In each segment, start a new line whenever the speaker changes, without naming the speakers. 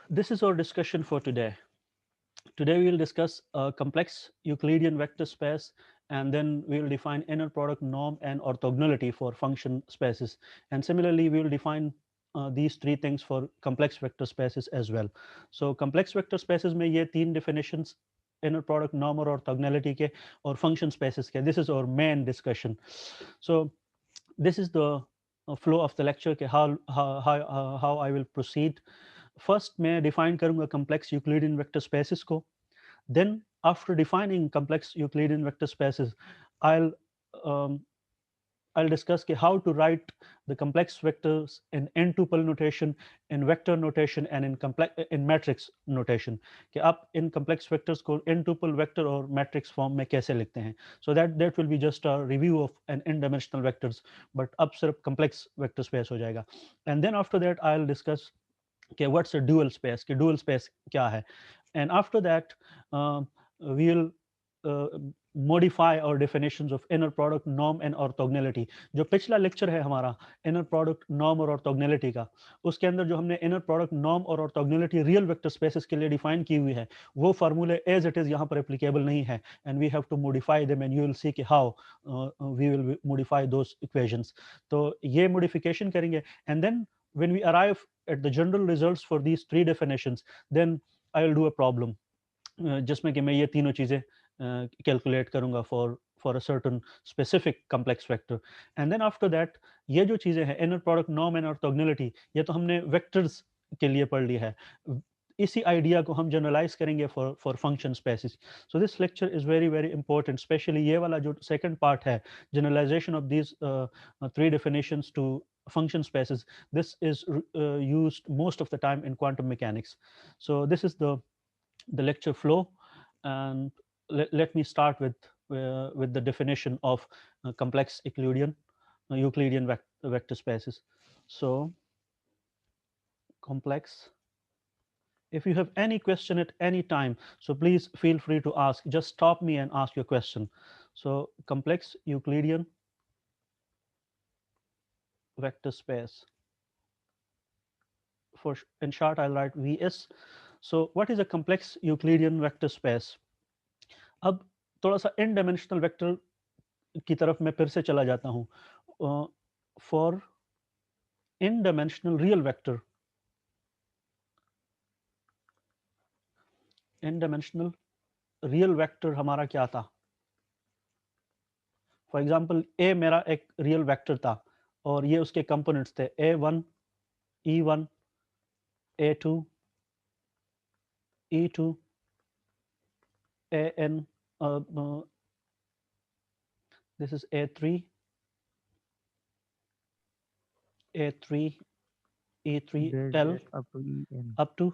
This is our discussion for today. Today we will discuss a complex Euclidean vector space, and then we will define inner product norm and orthogonality for function spaces. And similarly, we will define these three things for complex vector spaces as well. So complex vector spaces में ये तीन definitions inner product norm और orthogonality के और function spaces के. This is our main discussion. So this is the flow of the lecture के how I will proceed. First मैं define करूँगा complex Euclidean vector spaces को. Then after defining complex Euclidean vector spaces, I'll um, I'll discuss how to write the complex vectors in n-tuple notation, in vector notation, and in matrix notation. कि आप इन complex vectors को n-tuple vector और matrix form में कैसे लिखते हैं. So that will be just a review of an n-dimensional vectors, but अब सिर्फ complex vector space हो जाएगा. And then after that I'll discuss what's a dual space, कि dual space क्या है. And after that we will modify our definitions of inner product norm and orthogonality. जो पिछला lecture है हमारा inner product norm और orthogonality का, उसके अंदर जो हमने inner product norm और orthogonality real vector spaces के लिए define की हुई है, वो फार्मूले as it is यहाँ पर applicable नहीं है, and we have to modify them, and you will see कि how we will modify those equations. तो ये modification करेंगे, and then when we arrive at the general results for these three definitions, then I will do a problem जिसमें कि मैं ये तीनों चीज़ें calculate करूँगा for a certain specific complex vector. And then after that ये जो चीज़ें हैं inner product norm and orthogonality, ये तो हमने vectors के लिए पढ़ ली है. इसी आइडिया को हम जनरलाइज करेंगे for function spaces. So this lecture is very important, especially ये वाला जो second part है, generalization of these three definitions to function spaces. This is used most of the time in quantum mechanics. So this is the lecture flow, and let me start with the definition of complex Euclidean vector spaces. So complex, if you have any question at any time, so please feel free to ask, just stop me and ask your question. So complex Euclidean vector space, for in short I'll write VS. So what is a complex Euclidean vector space? अब थोड़ा सा n dimensional vector की तरफ मैं फिर से चला जाता हूँ. For n dimensional real vector, n dimensional real vector हमारा क्या था? फॉर एग्जांपल a मेरा एक रियल वेक्टर था और ये उसके कंपोनेंट्स थे a1 e1 a2 e2 an this is a3 e3 l up to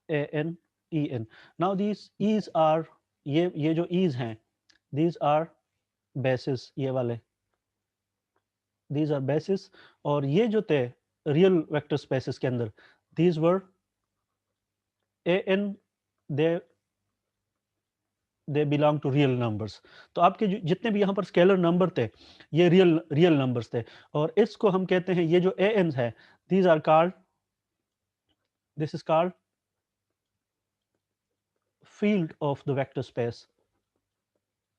an en. Now these e's are ये जो e's हैं, these are bases, ये वाले these are bases, और ये जो थे real vector spaces के अंदर, these were an, they belong to real numbers. तो आपके जितने भी यहाँ पर स्केलर नंबर थे ये रियल नंबर्स थे, और इसको हम कहते हैं, ये जो ans है, these are called, this is called field of the vector space.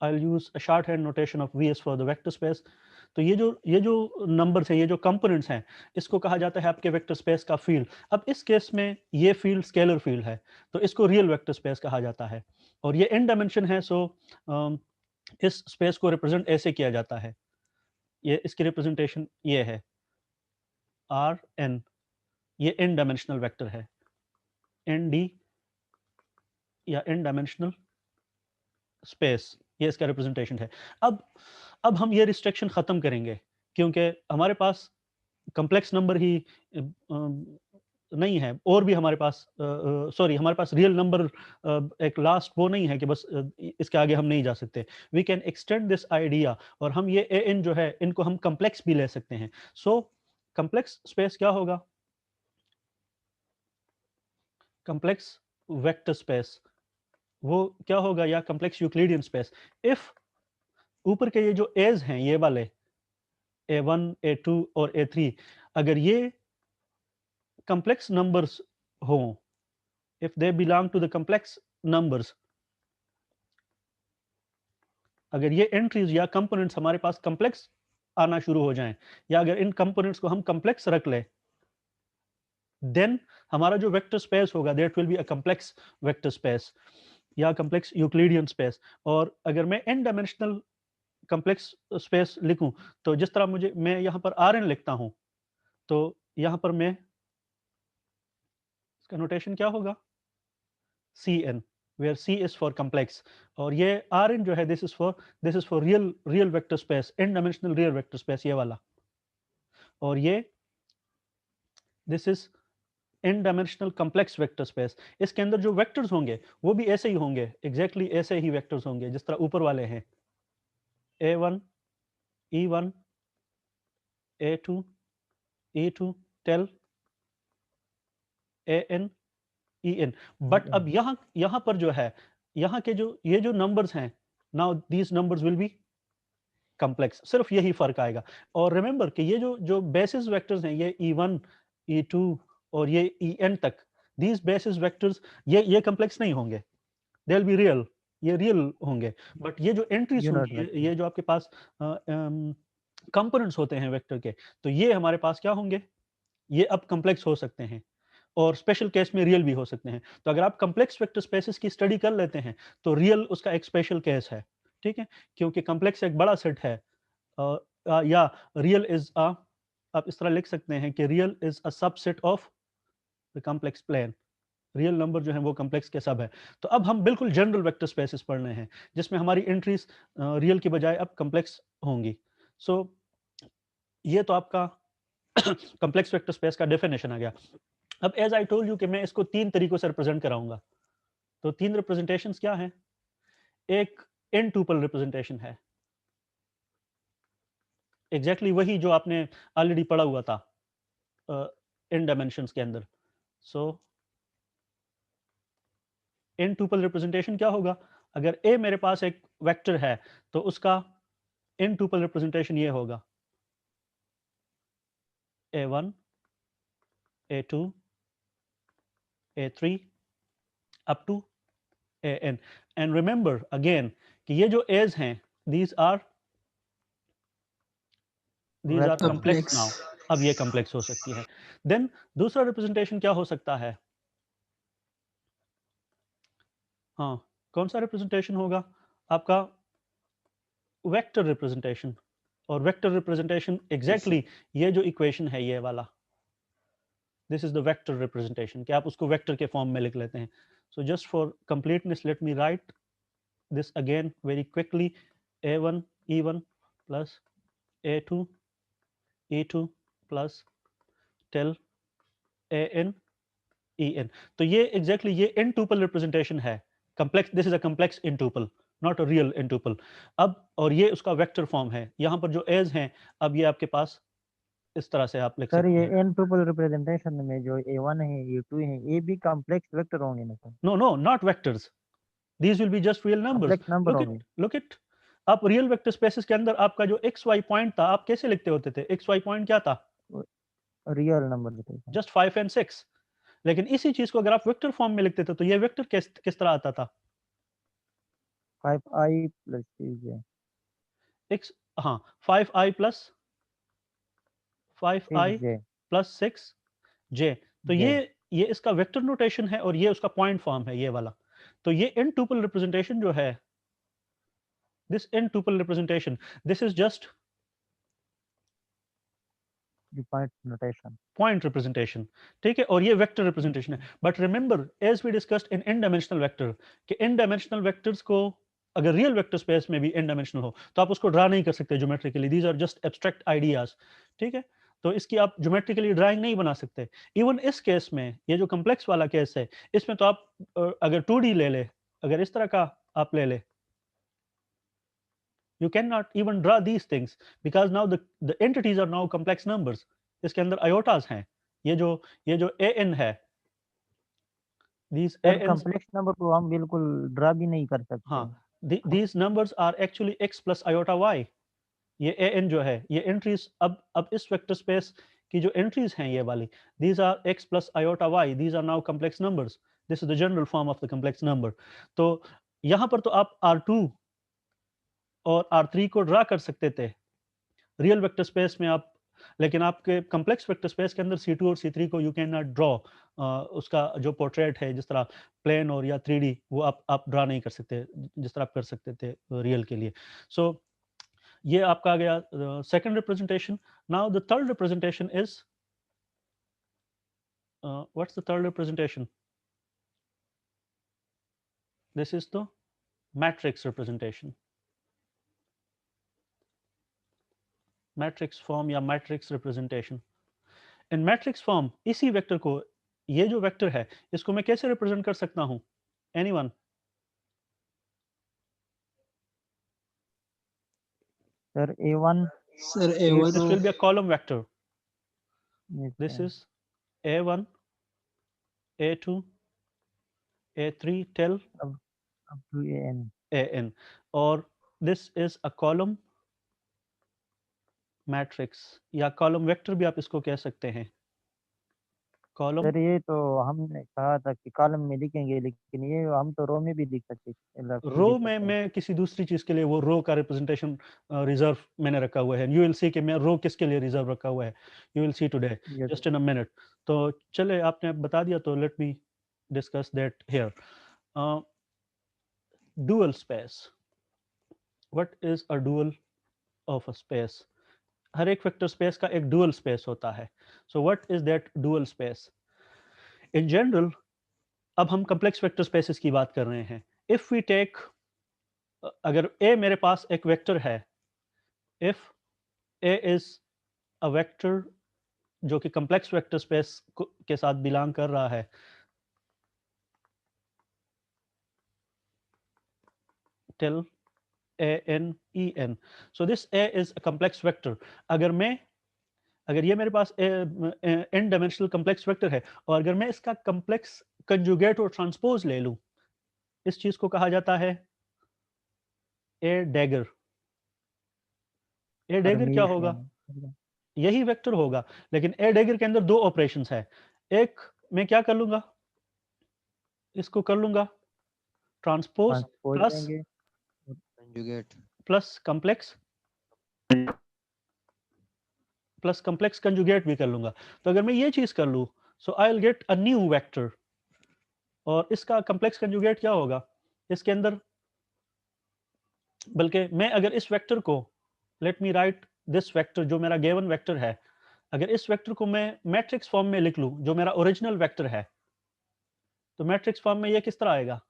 I'll use a shorthand notation of VS for the vector space. तो ये जो नंबर्स हैं, ये जो कंपोनेंट्स हैं, इसको कहा जाता है आपके वेक्टर स्पेस का फील्ड. अब इस केस में ये फील्ड स्केलर फील्ड है, तो इसको रियल वेक्टर स्पेस कहा जाता है, और ये n डायमेंशन है. सो इस स्पेस को रिप्रेजेंट ऐसे किया जाता है, ये इसकी रिप्रेजेंटेशन ये है Rn, ये n डायमेंशनल वेक्टर है, nd या n डायमेंशनल स्पेस, ये इसका रिप्रेजेंटेशन है. अब हम ये रिस्ट्रिक्शन ख़त्म करेंगे, क्योंकि हमारे पास कॉम्प्लेक्स नंबर ही नहीं है, और भी हमारे पास हमारे पास रियल नंबर एक लास्ट वो नहीं है कि बस इसके आगे हम नहीं जा सकते. We can extend this idea, और हम ये an जो है इनको हम कॉम्प्लेक्स भी ले सकते हैं. सो कॉम्प्लेक्स स्पेस क्या होगा? कॉम्प्लेक्स वेक्टर स्पेस वो क्या होगा, या कॉम्प्लेक्स यूक्लिडियन स्पेस, इफ ऊपर के ये जो एज हैं, ये वाले a1 a2 और a3, अगर ये कॉम्प्लेक्स नंबर्स हो, if they belong to the complex numbers, अगर ये एंट्रीज या कंपोनेंट्स हमारे पास कॉम्प्लेक्स आना शुरू हो जाएं, या अगर इन कंपोनेंट्स को हम कॉम्प्लेक्स रख लें, देन हमारा जो वेक्टर स्पेस होगा that will be a complex vector space या कॉम्प्लेक्स यूक्लिडियन स्पेस। और अगर मैं n डायमेंशनल कॉम्प्लेक्स स्पेस लिखूं, तो जिस तरह मैं यहाँ पर Rn लिखता हूं, तो यहाँ पर मैं इसका नोटेशन क्या होगा, Cn, where C is for complex, और ये Rn जो है this is for real vector space, n dimensional real vector space ये वाला, और ये this is n dimensional complex vector space। इसके अंदर जो वेक्टर्स होंगे वो भी ऐसे ही होंगे, एग्जैक्टली ऐसे ही वेक्टर्स होंगे जिस तरह ऊपर वाले हैं, a1 e1 a2 e2 tell an en। But अब यहाँ पर जो है, यहाँ के जो ये जो नंबर्स हैं, now these numbers will be complex, सिर्फ यही फर्क आएगा। और रिमेंबर कि ये जो बेसिस वेक्टर्स हैं, ये e1 e2 और ये en तक, दीज बेसिस वेक्टर्स ये कॉम्प्लेक्स नहीं होंगे, दे विल बी रियल, ये रियल होंगे। बट ये जो एंट्रीज होंगी, ये जो आपके पास कंपोनेंट्स होते हैं वेक्टर के, तो ये हमारे पास क्या होंगे, ये अब कॉम्प्लेक्स हो सकते हैं और स्पेशल केस में रियल भी हो सकते हैं। तो अगर आप कॉम्प्लेक्स वेक्टर स्पेसेस की स्टडी कर लेते हैं तो रियल उसका एक स्पेशल केस है, ठीक है, क्योंकि कॉम्प्लेक्स एक बड़ा सेट है। या रियल इज आप इस तरह लिख सकते हैं कि real is a subset of the complex plane, real number जो है वो कॉम्प्लेक्स के सब है। तो अब हम बिल्कुल जनरल वेक्टर स्पेसेस पढ़ रहे हैं जिसमें हमारी एंट्रीज रियल की बजाय अब कॉम्प्लेक्स होंगी। सो ये तो आपका कॉम्प्लेक्स वेक्टर स्पेस का डेफिनेशन आ गया। अब एज आई टोल्ड यू कि मैं इसको 3 तरीकों से रिप्रेजेंट कराऊंगा। तो 3 रिप्रेजेंटेशंस क्या हैं, एक n टुपल रिप्रेजेंटेशन है, एग्जैक्टली वही जो आपने ऑलरेडी पढ़ा हुआ था n डायमेंशंस के अंदर। सो n टुपल रिप्रेजेंटेशन क्या होगा, अगर a मेरे पास एक वेक्टर है तो उसका n टुपल रिप्रेजेंटेशन ये होगा, a1 a2 a3 up to an। and remember again कि ये जो a's हैं these are complex now, अब ये complex हो सकती है। then दूसरा रिप्रेजेंटेशन क्या हो सकता है, हाँ कौन सा रिप्रेजेंटेशन होगा आपका, वेक्टर रिप्रेजेंटेशन। और वेक्टर रिप्रेजेंटेशन एग्जैक्टली ये जो इक्वेशन है ये वाला, this is the vector representation, कि आप उसको वेक्टर के फॉर्म में लिख लेते हैं। So just for completeness let me right this again very quickly, a1 e1 plus a2 e2 plus tel an en। तो ये एग्जैक्टली ये n टुपल रिप्रेजेंटेशन है, complex, this is a complex n tuple, not a real n tuple. अब और ये उसका vector form है, यहाँ पर जो एज हैं अब ये आपके पास इस तरह से आप लिख
सर
सकते
ये
हैं।
n ट्रिपल रिप्रेजेंटेशन में जो a1 है a2 है ये भी कॉम्प्लेक्स वेक्टर होंगे ना sir?
No no not vectors, these will be just real numbers।
Complex number होंगे।
look at आप रियल वेक्टर स्पेसेस के अंदर आपका जो एक्स वाई पॉइंट था आप कैसे लिखते होते थे, एक्स वाई पॉइंट क्या था,
रियल नंबर बताइए सर।
Just 5 and 6। लेकिन इसी चीज को अगर आप वेक्टर फॉर्म में लिखते थे तो ये वेक्टर किस तरह आता था,
5i प्लस 6j
एक्स, हाँ 5i plus 5i
6j
plus 6j। तो
j
ये इसका वेक्टर नोटेशन है और ये उसका पॉइंट फॉर्म है ये वाला। तो ये n टुपल रिप्रेजेंटेशन जो है, this n tuple representation, this is just
point notation.
Point representation, ठीक है, और ये वेक्टर रिप्रेजेंटेशन है। But remember as we discussed in n dimensional vector कि n डायमेंशनल वेक्टर्स को अगर रियल वेक्टर स्पेस में भी n डायमेंशनल हो तो आप उसको ड्रा नहीं कर सकते geometrically, these are just abstract ideas, ठीक है। तो इसकी आप ज्योमेट्रिकली ड्राइंग नहीं बना सकते। इवन इस केस में ये जो कॉम्प्लेक्स वाला केस है इसमें तो आप अगर 2D ले ले, अगर इस तरह का आप ले ले, you cannot even draw these things because now the entities are now complex numbers। इसके अंदर आयोटास हैं, ये जो an है, these
sir
ans,
complex number को हम बिल्कुल ड्रा भी नहीं कर सकते।
हाँ these numbers are actually x plus iota y। ये an जो है ये एंट्रीज अब इस वेक्टर स्पेस की जो एंट्रीज हैं ये वाली, these are x plus iota y, these are now complex numbers, this is the general form of the complex number. तो यहाँ पर तो आप R2 और R3 को ड्रा कर सकते थे रियल वेक्टर स्पेस में आप, लेकिन आपके कम्प्लेक्स वेक्टर स्पेस के अंदर C2 और C3 को यू कैन नॉट ड्रॉ, उसका जो पोर्ट्रेट है जिस तरह प्लेन और या 3D वो आप ड्रा नहीं कर सकते जिस तरह आप कर सकते थे रियल के लिए. सो ये आपका आ गया second representation. Now the third representation is what's the third representation? This is the matrix representation, matrix form या मैट्रिक्स रिप्रेजेंटेशन. इन मैट्रिक्स फॉर्म इसी वेक्टर को, ये जो वेक्टर है इसको मैं कैसे रिप्रेजेंट कर सकता हूं? Anyone?
Sir A1
Sir,
This
A1.
will be a column vector.
yes,
This
sir.
is A1, A2, A3 till
up to AN.
AN, or this is a column matrix या column vector भी आप इसको कह सकते हैं. Column
sir ये तो हमने कहा था कि कॉलम में लिखेंगे, लेकिन ये हम तो रो में भी लिख सकते हैं,
रो में मैं किसी दूसरी चीज के लिए वो रो का रिप्रेजेंटेशन रिजर्व मैंने रखा हुआ है. यू विल सी कि मैं रो किसके लिए रिजर्व रखा हुआ है. You will see today just in a minute. तो चले आपने बता दिया तो let me discuss that here. Dual space. What is a dual of a space? हर एक वेक्टर स्पेस का एक डुअल स्पेस होता है. So what is that dual space? In general अब हम कॉम्प्लेक्स वेक्टर स्पेसेस की बात कर रहे हैं. इफ वी टेक, अगर ए मेरे पास एक वेक्टर है, if A is a vector जो कि कॉम्प्लेक्स वेक्टर स्पेस के साथ बिलोंग कर रहा है, till AN EN. So this A is a complex vector. अगर ये मेरे पास n डायमेंशनल कॉम्प्लेक्स वेक्टर है और अगर मैं इसका कॉम्प्लेक्स कंजुगेट और ट्रांसपोज ले लूं, इस चीज को कहा जाता है ए डैगर. ए डैगर क्या होगा? यही वेक्टर होगा, लेकिन ए डैगर के अंदर दो ऑपरेशंस है. एक मैं क्या कर लूंगा, इसको कर लूंगा transpose plus
Conjugate.
Plus complex plus complex conjugate भी कर लूंगा. तो अगर मैं ये चीज कर लूं, so I will get a new vector. और इसका कॉम्प्लेक्स कंजुगेट क्या होगा इसके अंदर? बल्कि मैं अगर इस वेक्टर को, let me right this vector जो मेरा गिवन वेक्टर है, अगर इस वेक्टर को मैं मैट्रिक्स फॉर्म में लिख लूं जो मेरा ओरिजिनल वेक्टर है, तो मैट्रिक्स फॉर्म में ये किस तरह आएगा?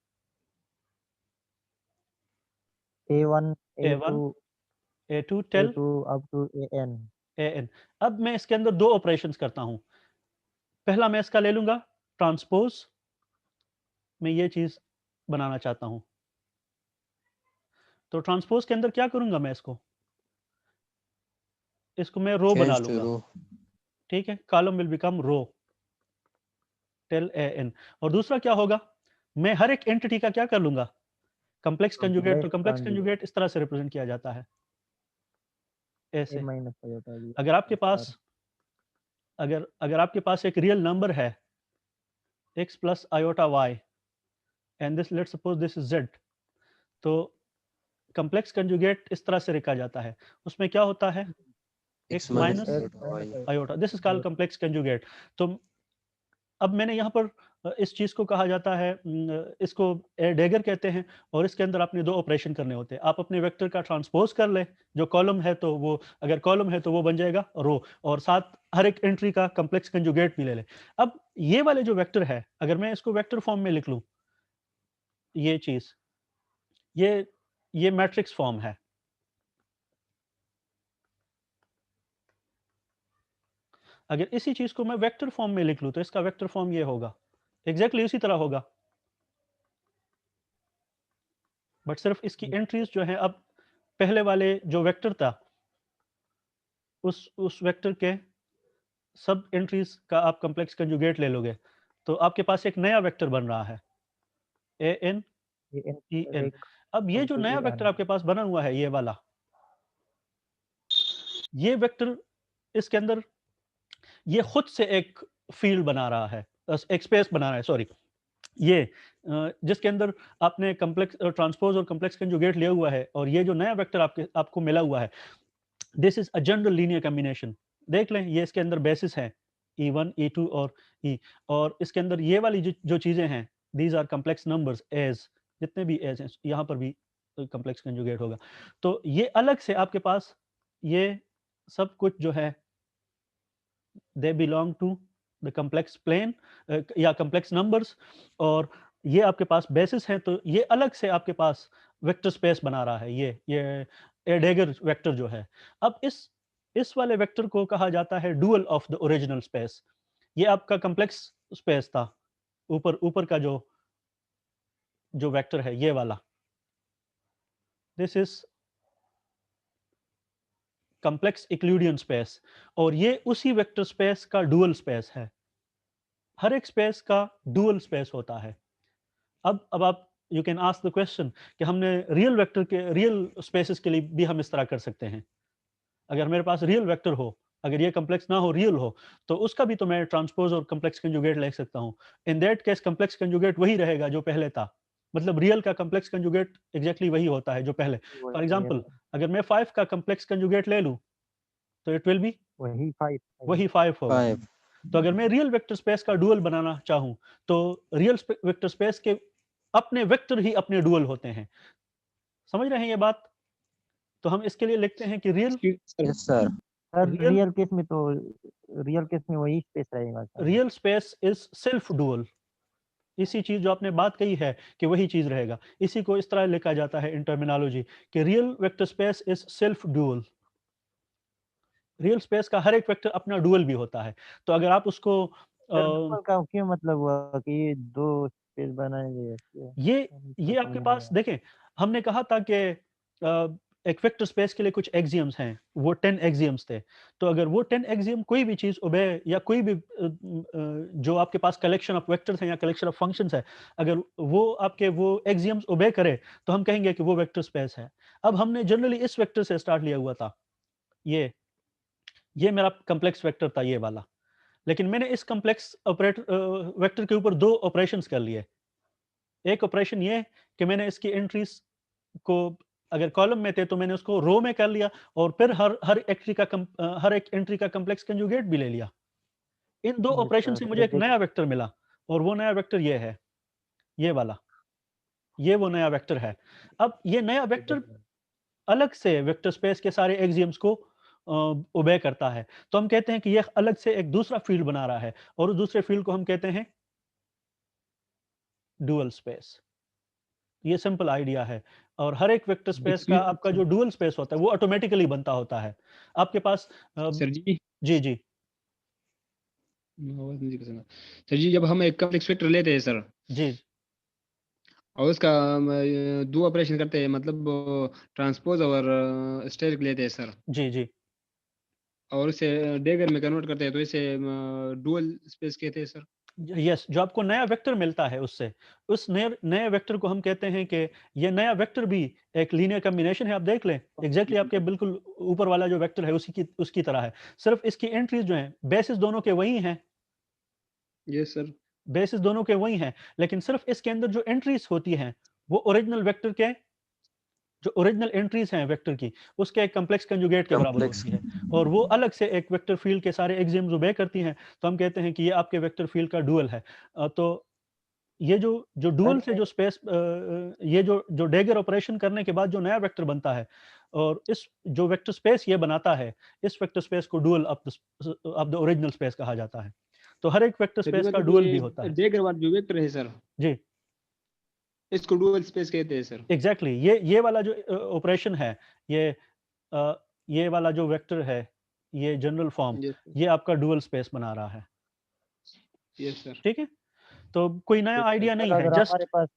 A1
A1
A2
A2 till
A2 up to AN.
AN. अब मैं इसके अंदर दो ऑपरेशंस करता हूं. पहला मैं इसका ले लूंगा ट्रांसपोज, मैं ये चीज बनाना चाहता हूं. तो ट्रांसपोज के अंदर क्या करूंगा मैं इसको मैं रो बना
Change to
लूंगा.
row.
ठीक है, column will become row till AN. और दूसरा क्या होगा, मैं हर एक एंटिटी का क्या कर लूंगा, कॉम्प्लेक्स कंजुगेट. तो कॉम्प्लेक्स कंजुगेट इस तरह से रिप्रेजेंट किया जाता है ऐसे. अगर आपके पास अगर आपके पास एक रियल नंबर है x plus iota y and this, let's suppose this is z, तो कॉम्प्लेक्स कंजुगेट इस तरह से लिखा जाता है. उसमें क्या होता है, x minus iota. This is called complex conjugate. तो अब मैंने यहाँ पर इस चीज को कहा जाता है, इसको डैगर कहते हैं. और इसके अंदर आपने दो ऑपरेशन करने होते हैं. आप अपने वेक्टर का ट्रांसपोज कर ले, जो कॉलम है तो वो, अगर कॉलम है तो वो बन जाएगा रो, और साथ हर एक एंट्री का कॉम्प्लेक्स कंजुगेट भी ले ले. अब ये वाले जो वेक्टर है, अगर मैं इसको वेक्टर फॉर्म में लिख लूं, ये चीज, ये मैट्रिक्स फॉर्म है. अगर इसी चीज को मैं वेक्टर फॉर्म में लिख लूं तो इसका वेक्टर फॉर्म ये होगा, एग्जैक्टली उसी तरह होगा, बट सिर्फ इसकी एंट्रीज जो है, अब पहले वाले जो वेक्टर था उस वेक्टर के सब एंट्रीज का आप कॉम्प्लेक्स कंजुगेट ले लोगे, तो आपके पास एक नया वेक्टर बन रहा है AN EN. अब ये जो नया वेक्टर आपके पास बना हुआ है, ये वाला, ये वेक्टर, इसके अंदर ये खुद से एक फील्ड बना रहा है, एक स्पेस बना रहा है, सॉरी। ये जिसके अंदर आपने कम्प्लेक्स ट्रांसपोज और कम्प्लेक्स कंजुगेट लिया हुआ है, और ये जो नया वेक्टर आपको मिला हुआ है, this is a general linear combination. देख लें, ये इसके अंदर बेसिस है E1 E2 और E, और इसके अंदर ये वाली जो चीजें हैं, these are complex numbers, as जितने भी एज हैं यहाँ पर भी कम्प्लेक्स कंजुगेट होगा। तो ये अलग से आपके पास ये सब कुछ जो है, they belong to the complex plane या कम्प्लेक्स नंबर्स, और ये आपके पास बेसिस हैं, तो ये अलग से आपके पास वेक्टर स्पेस बना रहा है, ये एडेगर वेक्टर जो है। अब इस वाले वेक्टर को कहा जाता है dual of the original space. ये आपका कम्प्लेक्स स्पेस था, ऊपर ऊपर का जो वेक्टर है, ये वाला, this is complex Euclidean space, और ये उसी वेक्टर स्पेस का डुअल स्पेस है। हर एक स्पेस का डुअल स्पेस होता है। अब आप you can ask the question कि हमने रियल वेक्टर के रियल स्पेसेस के लिए भी हम इस तरह कर सकते हैं। अगर मेरे पास रियल वेक्टर हो, अगर ये कम्प्लेक्स ना हो, रियल हो, तो उसका भी तो मैं ट्रांसपोज और कम्प्लेक्स कंजुगेट ले सकता हूँ। In that case complex conjugate वही रहेगा जो पहले था, मतलब रियल का कम्प्लेक्स कंजुगेट एग्जैक्टली वही होता है जो पहले। फॉर एग्जाम्पल, अगर मैं 5 का कम्प्लेक्स कंजुगेट ले लूँ, तो इट विल बी
वही 5
वही 5 होगा।
5
तो अगर मैं रियल वेक्टर स्पेस का डुअल बनाना चाहूँ, तो रियल वेक्टर स्पेस के अपने वेक्टर ही अपने डुअल होते हैं। समझ रहे हैं ये बात? तो हम इसके लिए लिखते हैं कि real
yes sir
sir
real
real case में वही स्पेस रहेगा sir.
Real space is self dual. इसी चीज जो आपने बात कही है कि वही चीज रहेगा, इसी को इस तरह लिखा जाता है इन टर्मिनोलॉजी कि real vector space is self dual. Real space का हर एक वेक्टर अपना डुअल भी होता है। तो अगर आप उसको
सर डबल का क्यों मतलब हुआ कि ये 2 स्पेस बनाएंगे?
ये आपके पास देखें, हमने कहा था कि एक वेक्टर स्पेस के लिए कुछ एक्सियम्स हैं, वो 10 एक्सियम्स थे। तो अगर वो 10 एक्सियम कोई भी चीज ओबे, या कोई भी जो आपके पास कलेक्शन ऑफ वेक्टर्स हैं या कलेक्शन ऑफ फंक्शंस है, अगर वो आपके वो एक्सियम्स ओबे करे, तो हम कहेंगे कि वो वेक्टर स्पेस है। अब हमने जनरली इस वेक्टर से स्टार्ट लिया हुआ था, ये मेरा कम्प्लेक्स वेक्टर था, ये वाला। लेकिन मैंने इस कम्प्लेक्स वेक्टर के ऊपर 2 ऑपरेशंस कर लिए। एक ऑपरेशन ये कि मैंने इसकी एंट्रीज को, अगर कॉलम में थे तो मैंने उसको रो में कर लिया, और फिर हर एक एंट्री का कम्प्लेक्स कंजुगेट भी ले लिया। इन 2 ऑपरेशन से मुझे एक नया वेक्टर मिला, और वो नया वेक्टर ये है, ये वाला, ये वो नया वेक्टर है। अब ये नया वेक्टर अलग से वेक्टर स्पेस के सारे एक्सियम्स को ओबे करता है। तो हम कहते हैं कि यह अलग से एक दूसरा फील्ड बना रहा है, और उस दूसरे फील्ड को हम कहते हैं डुअल स्पेस। ये सिंपल आइडिया है। और हर एक वेक्टर स्पेस का आपका जो डुअल स्पेस होता है वो ऑटोमेटिकली बनता होता है। आपके पास
सर जी
जी जी
आवाज नहीं कर सकता। सर जी, जब हम एक कॉम्प्लेक्स वेक्टर लेते हैं सर,
जी
और उसका दो ऑपरेशन करते हैं, मतलब ट्रांसपोज और स्टेरिक लेते हैं सर,
जी जी
और उसे डेगर में कन्वर्ट करते हैं, तो इसे डुअल स्पेस कहते हैं सर।
यस, जो आपको नया वेक्टर मिलता है उससे, उस नए नए वेक्टर को हम कहते हैं कि ये नया वेक्टर भी एक लीनियर कॉम्बिनेशन है। आप देख लें, एग्जैक्टली आपके बिल्कुल ऊपर वाला जो वेक्टर है उसकी तरह है, सिर्फ इसकी एंट्रीज जो हैं बेसिस दोनों के वही हैं,
यस सर।
बेसिस दोनों के वही हैं, लेकिन सिर्फ इसके अंदर जो एंट्रीज होती हैं वो ओरिजिनल वेक्टर के, जो ओरिजिनल एंट्रीज हैं वेक्टर की, उसके एक कम्प्लेक्स कंजुगेट के बराबर
कॉम्प्लेक्स
होती है, और वो अलग से एक वेक्टर फील्ड के सारे एक्सियम्स ओबे करती हैं। तो हम कहते हैं कि ये आपके वेक्टर फील्ड का डुअल है। तो ये जो डुअल से जो स्पेस, ये जो डेगर ऑपरेशन करने के बाद जो नया वेक्टर बनता है, और इस जो वेक्टर स्पेस ये बनाता है, इस वेक्टर स्पेस को dual of the original space कहा जाता है। तो हर एक वेक्टर
सर जी,
स्पेस का
मतलब
डुअल भी
ये
होता है।
डेगर वाला जो वेक्टर है सर,
जी
इसको डुअल स्पेस कहते हैं सर।
एग्जैक्टली ये वाला जो ऑपरेशन है, ये ये वाला जो वेक्टर है, ये जनरल फॉर्म,
यस
ये आपका डुअल स्पेस बना रहा है।
सर।
ठीक है, तो कोई नया आइडिया
सर
नहीं है,
अगर
जस्ट
हमारे पास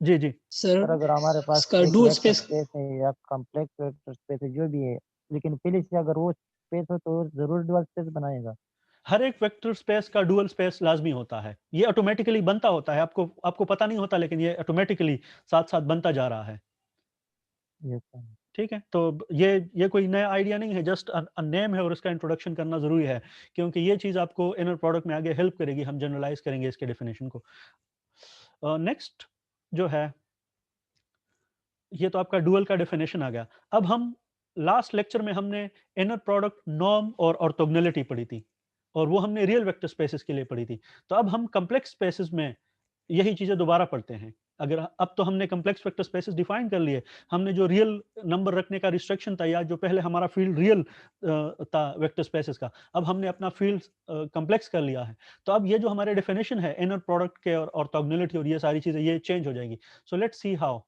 जी जी
सर
सर अगर हमारे पास
इसका
एक
डुअल
वेक्टर
स्पेस
स्पेस है या कॉम्प्लेक्स वेक्टर स्पेस है जो भी है, लेकिन पहले से अगर वो स्पेस हो तो जरूर डुअल स्पेस बनाएगा।
हर एक वेक्टर स्पेस का डुअल स्पेस लाजमी होता है, ये ऑटोमेटिकली बनता होता है, आपको पता नहीं होता, लेकिन ये ऑटोमेटिकली साथ साथ बनता जा रहा है।
Yes sir.
ठीक है, तो ये कोई नया आइडिया नहीं है, जस्ट नेम है और इसका इंट्रोडक्शन करना जरूरी है, क्योंकि ये चीज आपको इनर प्रोडक्ट में आगे हेल्प करेगी। हम जनरलाइज करेंगे इसके डेफिनेशन को। नेक्स्ट जो है, ये तो आपका डुअल का डेफिनेशन आ गया। अब हम लास्ट लेक्चर में हमने इनर प्रोडक्ट, नॉर्म और ऑर्थोगोनैलिटी पढ़ी थी, और वो हमने रियल वेक्टर स्पेसेस के लिए पढ़ी थी। तो अब हम कम्प्लेक्स स्पेसेस में यही चीजें दोबारा पढ़ते हैं। अगर अब तो हमने कम्प्लेक्स वेक्टर स्पेसेस डिफाइन कर लिए, हमने जो रियल नंबर रखने का रिस्ट्रिक्शन था, या जो पहले हमारा फील्ड रियल था वेक्टर स्पेसेस का, अब हमने अपना फील्ड कम्प्लेक्स कर लिया है। तो अब ये जो हमारे डेफिनेशन है इनर प्रोडक्ट के और ऑर्थोगोनैलिटी और ये सारी चीजें, ये चेंज हो जाएगी। So let's see how.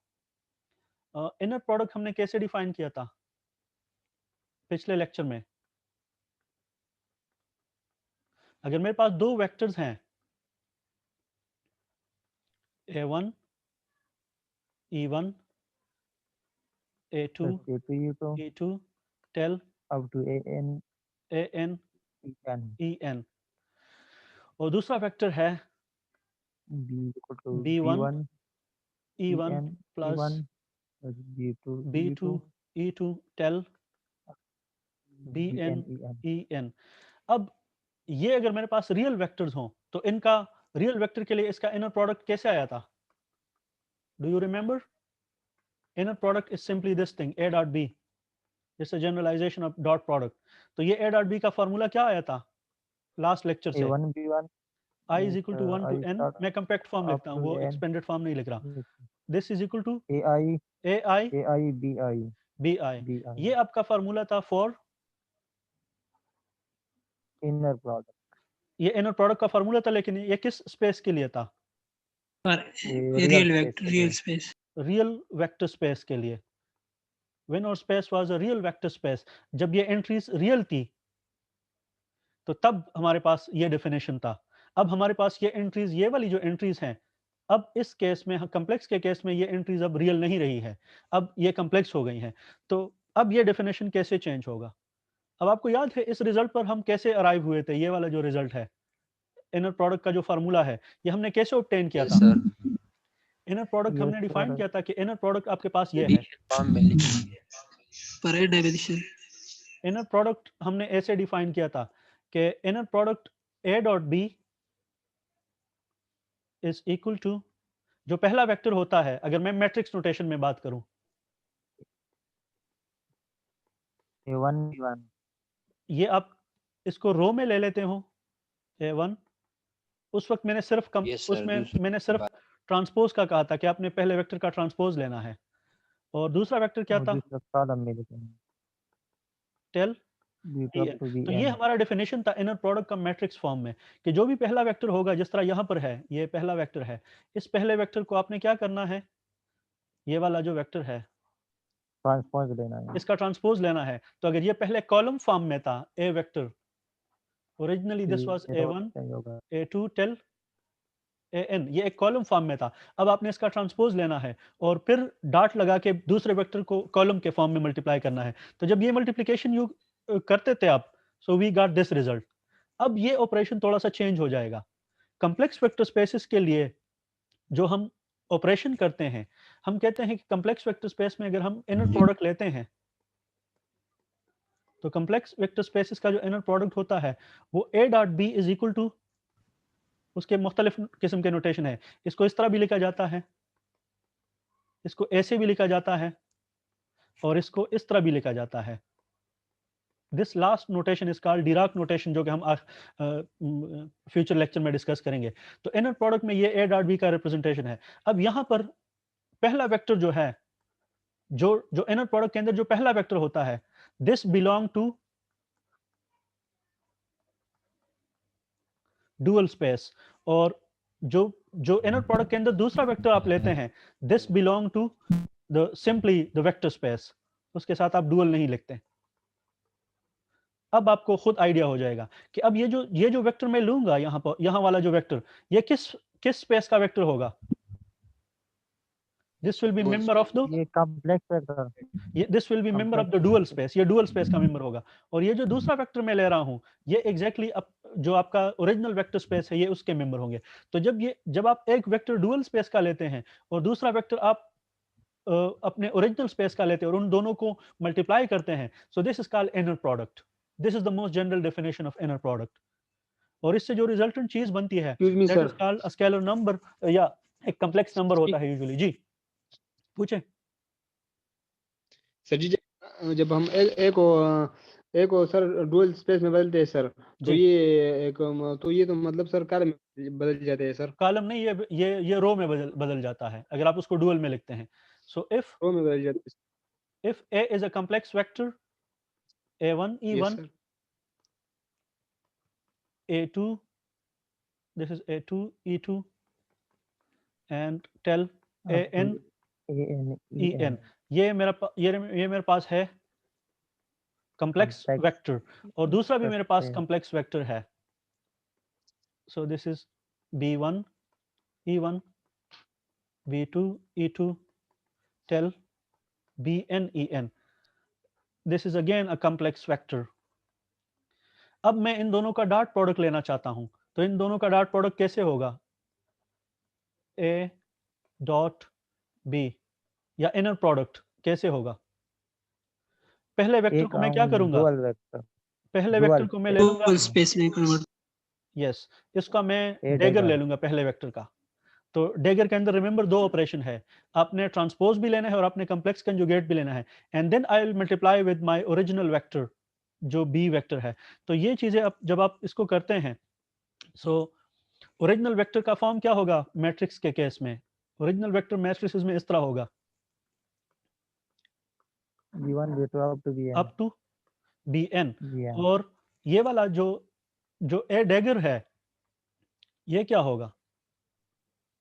Inner product हमने कैसे डिफाइन किया था पिछले लेक्चर में। अगर मेरे पास दो वेक्टर्स हैं, a1 e1 a2
A2
e2 tel
up to an
an
en
और दूसरा वेक्टर है
b equal to
b1
b1
e1
en
plus
e1 plus b2
b2 e2 tel bn
en
en। अब ये अगर मेरे पास रियल वेक्टर्स हों, तो इनका रियल वेक्टर के लिए इसका इनर प्रोडक्ट कैसे आया था? Do you remember? Inner product is simply this thing, a dot b, जैसे जनरलाइजेशन ऑफ डॉट प्रोडक्ट। तो ये a डॉट b का फॉर्मूला क्या आया था लास्ट लेक्चर से?
a1 b1
I is equal to 1
I
to n,
start
मैं compact form
up
लिखता हूँ,
to
वो
n
एक्सपेंडेड फॉर्म नहीं लिख रहा। This is equal to
ai
ai
ai bi
bi।
bi
ये आपका फॉर्मूला था फॉर,
inner product
ये इनर प्रोडक्ट का फॉर्मूला था, लेकिन ये किस स्पेस के लिए था?
पर
ये
रियल
space
वेक्टर,
के
रियल
लिए
स्पेस।
रियल वेक्टर स्पेस के लिए। व्हेन और space was a real vector space, जब ये एंट्रीज रियल थी, तो तब हमारे पास ये डेफिनेशन था। अब हमारे पास ये एंट्रीज, ये वाली जो एंट्रीज हैं, अब इस केस में, कम्प्लेक्स के केस में, ये एंट्रीज अब रियल नहीं रही है, अब ये कम्प्लेक्स हो गई हैं। तो अब ये डेफिनेशन कैसे चेंज होगा? अब आपको याद है इस रिजल्ट पर हम कैसे अराइव हुए थे? ये वाला जो रिजल्ट है, इनर प्रोडक्ट का जो फार्मूला है, ये हमने कैसे ऑब्टेन किया
यस
था?
सर,
इनर प्रोडक्ट
ये
हमने डिफाइन
product
किया था कि इनर प्रोडक्ट आपके पास ये है।
फॉर्म में लिखेंगे।
पर है डेफिनेशन।
इनर प्रोडक्ट हमने ऐसे डिफाइन किया था कि inner product a dot b is equal to, जो पहला वेक्टर होता है, अगर मैं मैट्रिक्स नोटेशन में बात करूं,
a1 b1
ये आप इसको रो में ले लेते हो a1, उस वक्त मैंने सिर्फ
यस सर,
उसमें
दूसरी
मैंने सिर्फ
बात।
ट्रांसपोज का कहा था कि आपने पहले वेक्टर का ट्रांसपोज लेना है, और दूसरा वेक्टर क्या
और
था?
दूसरा कॉलम में लिखेंगे
tell
b2 up
bn।
to
तो ये
bn
हमारा डेफिनेशन था इनर प्रोडक्ट का मैट्रिक्स फॉर्म में, कि जो भी पहला वेक्टर होगा, जिस तरह यहाँ पर है, ये पहला वेक्टर है, इस पहले वेक्टर को आपने क्या करना है, ये वाला जो वेक्टर है,
ट्रांसपोज लेना है
इसका ट्रांसपोज लेना है। तो अगर ये पहले कॉलम फॉर्म में था, ए वेक्टर, ओरिजिनली दिस वाज
ये
a1
चेंज होगा
a2 टिल an, ये एक कॉलम फॉर्म में था। अब आपने इसका ट्रांसपोज लेना है और फिर डॉट लगा के दूसरे वेक्टर को कॉलम के फॉर्म में मल्टीप्लाई करना है। तो जब ये मल्टीप्लिकेशन यू करते थे आप, so we got this result. अब ये ऑपरेशन थोड़ा सा चेंज हो जाएगा। कम्प्लेक्स वेक्टर स्पेसिस के लिए जो हम ऑपरेशन करते हैं, हम कहते हैं कि कम्प्लेक्स वेक्टर स्पेस में अगर हम इनर प्रोडक्ट लेते हैं, तो कम्प्लेक्स वेक्टर स्पेसिस का जो इनर प्रोडक्ट होता है, वो a dot b is equal to, उसके मुख्तलिफ किस्म के नोटेशन है। इसको इस तरह भी लिखा जाता है, इसको ऐसे भी लिखा जाता है, और इसको इस तरह भी लिखा जाता है। This last notation is called Dirac notation, जो कि हम फ्यूचर लेक्चर में डिस्कस करेंगे। तो इनर प्रोडक्ट में ये a डॉट b का रिप्रेजेंटेशन है। अब यहाँ पर पहला वेक्टर जो है, जो जो इनर प्रोडक्ट के अंदर जो पहला वेक्टर होता है, this belong to dual space, और जो जो इनर प्रोडक्ट के अंदर दूसरा वेक्टर आप लेते हैं, this belong to the simply the vector space, उसके साथ आप डुअल नहीं लिखते। अब आपको खुद आइडिया हो जाएगा कि अब ये जो वेक्टर मैं लूंगा यहाँ पर, यहाँ वाला जो वेक्टर, ये किस स्पेस का वेक्टर होगा? This will be
Dual
member of the,
ये complex vector
this will be member of the dual space, ये डुअल स्पेस का मेंबर होगा। और ये जो दूसरा वेक्टर मैं ले रहा हूँ, ये एग्जैक्टली जो आपका ओरिजिनल वेक्टर स्पेस है, ये उसके मेंबर होंगे। तो जब आप एक वेक्टर डुअल स्पेस का लेते हैं और दूसरा वेक्टर आप अपने ओरिजिनल स्पेस का लेते हैं और उन दोनों को मल्टीप्लाई करते हैं, so this is called inner product. This is the most general definition of inner product. और इससे जो रिजल्टेंट चीज बनती है
excuse me
that
sir,
is called a scalar number, या एक कम्प्लेक्स नंबर होता है यूजुअली। जी पूछे।
सर जी जब हम एक को सर डुअल स्पेस में बदलते हैं सर, तो
जी
ये तो मतलब सर कार में बदल जाते हैं सर,
कॉलम नहीं, ये रो में बदल जाता है अगर आप उसको डुअल में लिखते हैं। सो
रो में बदल जाते
if A is a complex vector, A1
हैं। Yes
E1
sir.
A2, this is A2 E2 and tell AN EN, ये मेरे पास है complex
Complex
vector और दूसरा भी मेरे पास
vector.
complex vector है। So this is B1 E1 B2 E2 tell BN EN, this is again a complex vector। अब मैं इन दोनों का डॉट प्रोडक्ट लेना चाहता हूं, तो इन दोनों का डॉट प्रोडक्ट कैसे होगा? A डॉट B या इनर प्रोडक्ट कैसे होगा? पहले वेक्टर
एक
को मैं क्या करूंगा?
डुअल वेक्टर,
पहले
dual
वेक्टर को मैं ले लूंगा,
डुअल स्पेस में कन्वर्ट।
यस, इसका मैं
A
डेगर ले
dagger.
लूंगा पहले वेक्टर का। तो डेगर के अंदर रिमेंबर दो ऑपरेशन है, आपने ट्रांसपोज भी लेना है और आपने कम्प्लेक्स कंजुगेट भी लेना है, and then I will multiply with my original vector जो बी वेक्टर है। तो ये चीजें अब जब आप इसको करते हैं, सो ओरिजिनल वेक्टर का फॉर्म क्या होगा मैट्रिक्स के केस में? ओरिजिनल वेक्टर मैट्रिक्स में इस तरह होगा,
B1 B2 up to BN.
Up to B N.
BN.
और ये वाला जो ए डेगर है ये क्या होगा?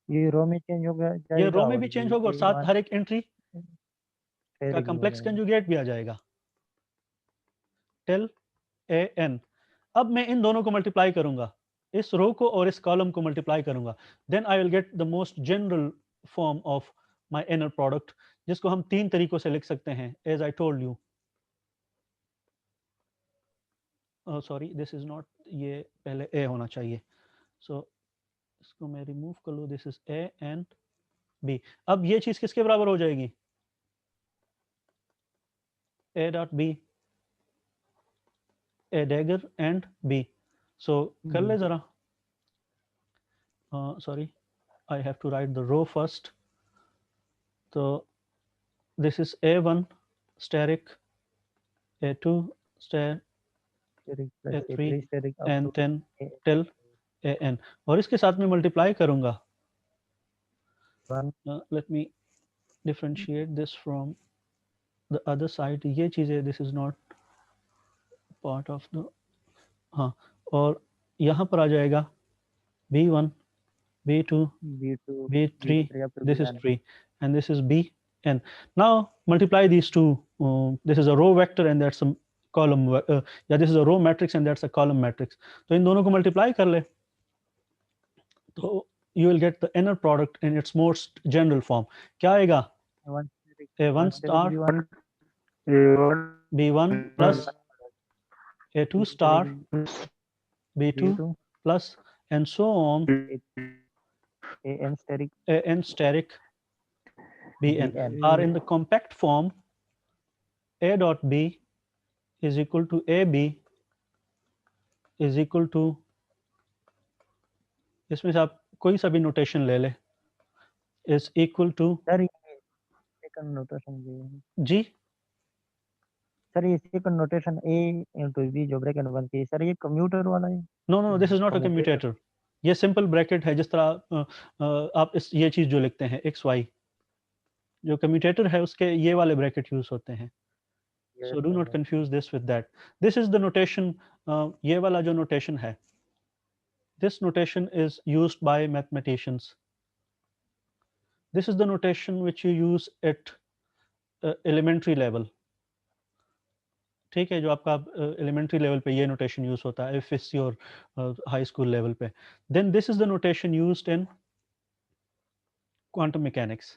ये रो में चेंज हो गया
ये
जाएगा
रो में
और
भी चेंज
ये
होगा और साथ
A1
हर एक एंट्री
फिर
का
भी हो
कम्प्लेक्स
जाएगा।
कंजुगेट भी आ जाएगा। Till A N. अब मैं इन दोनों को मल्टीप्लाई करूंगा, इस रो को और इस कॉलम को मल्टीप्लाई करूंगा, then I will get the most general form of my inner product, जिसको हम तीन तरीकों से लिख सकते हैं, as I told you. Sorry this is not, ये पहले ए होना चाहिए, सो इसको मैं रिमूव कर लूँ, this is A and B. अब ये चीज किसके बराबर हो जाएगी? A dot B, A dagger and B. So कर ले जरा, sorry I have to write the row first, so this is A1 steric, A2 steric,
Steric plus
A3
A3 steric up
and
to
then
A-
till AN, और इसके साथ में multiply करूंगा।
1
let me differentiate this from the other side, ये चीज़ें this is not part of the, हाँ, और यहाँ पर आ जाएगा B1 B2
B2
B3,
B3 up to
this is
BN.
3 and this is Bn. Now multiply these two, this is a row vector and that's a column, yeah this is a row matrix and that's a column matrix, तो इन दोनों को multiply कर ले तो you will get the inner product in its most general form। क्या आएगा?
One steric
A1 star
B1
B1 plus A2 star B2
B2
plus and so on
AN steric
AN steric Bn
BN.
are in the compact form A dot B is equal to AB is equal to, इसमें से आप कोई सा भी notation ले ले, is equal to,
sir ये second notation
जी
सर ये second notation A into B जो ब्रैकेट में बनती है सर ये कम्यूटर वाला है।
No no this is not a commutator, ये सिंपल ब्रैकेट है, जिस तरह आप इस ये चीज जो लिखते हैं एक्स वाई, जो कम्यूटेटर है उसके ये वाले ब्रैकेट यूज होते हैं। So do not confuse this with that. This is the notation, ये वाला जो notation है, this notation is used by mathematicians. This is the notation which you use at elementary level, ठीक है, जो आपका elementary level पे ये notation use होता है, if it's your high school level पे, then this is the notation used in quantum mechanics.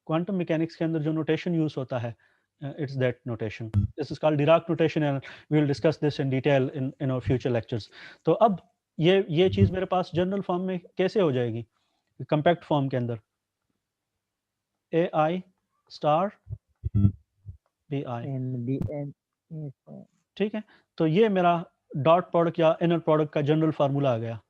Quantum mechanics के अंदर जो notation use होता है, it's that notation. This is called Dirac notation and we will discuss this in detail in our future lectures. तो अब ये चीज मेरे पास जनरल फॉर्म में कैसे हो जाएगी? कंपैक्ट फॉर्म के अंदर AI star B I.
N B N
ठीक है, तो ये मेरा डॉट प्रोडक्ट या इनर प्रोडक्ट का जनरल फार्मूला आ गया।